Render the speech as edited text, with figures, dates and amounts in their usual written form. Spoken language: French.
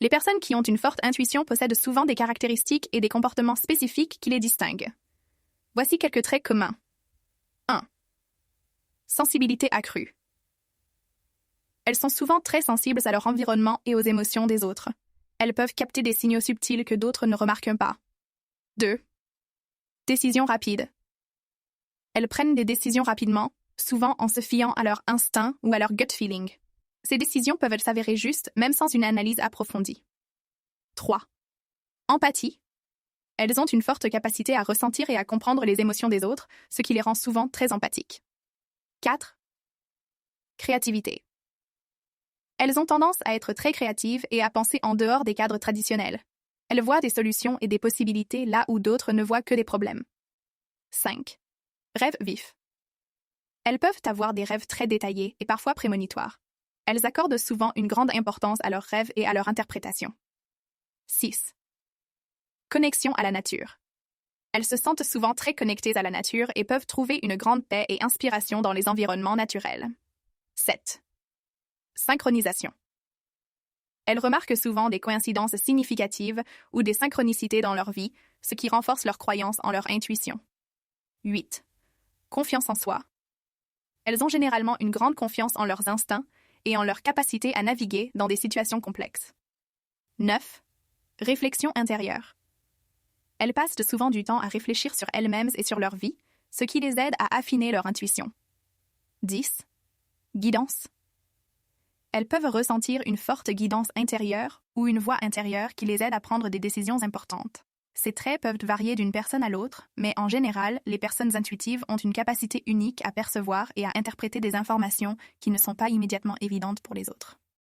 Les personnes qui ont une forte intuition possèdent souvent des caractéristiques et des comportements spécifiques qui les distinguent. Voici quelques traits communs. 1. Sensibilité accrue. Elles sont souvent très sensibles à leur environnement et aux émotions des autres. Elles peuvent capter des signaux subtils que d'autres ne remarquent pas. 2. Décision rapide. Elles prennent des décisions rapidement, souvent en se fiant à leur instinct ou à leur gut feeling. Ces décisions peuvent s'avérer justes, même sans une analyse approfondie. 3. Empathie. Elles ont une forte capacité à ressentir et à comprendre les émotions des autres, ce qui les rend souvent très empathiques. 4. Créativité. Elles ont tendance à être très créatives et à penser en dehors des cadres traditionnels. Elles voient des solutions et des possibilités là où d'autres ne voient que des problèmes. 5. Rêves vifs. Elles peuvent avoir des rêves très détaillés et parfois prémonitoires. Elles accordent souvent une grande importance à leurs rêves et à leur interprétation. 6. Connexion à la nature. Elles se sentent souvent très connectées à la nature et peuvent trouver une grande paix et inspiration dans les environnements naturels. 7. Synchronisation. Elles remarquent souvent des coïncidences significatives ou des synchronicités dans leur vie, ce qui renforce leur croyance en leur intuition. 8. Confiance en soi. Elles ont généralement une grande confiance en leurs instincts et en leur capacité à naviguer dans des situations complexes. 9. Réflexion intérieure. Elles passent souvent du temps à réfléchir sur elles-mêmes et sur leur vie, ce qui les aide à affiner leur intuition. 10. Guidance. Elles peuvent ressentir une forte guidance intérieure ou une voix intérieure qui les aide à prendre des décisions importantes. Ces traits peuvent varier d'une personne à l'autre, mais en général, les personnes intuitives ont une capacité unique à percevoir et à interpréter des informations qui ne sont pas immédiatement évidentes pour les autres.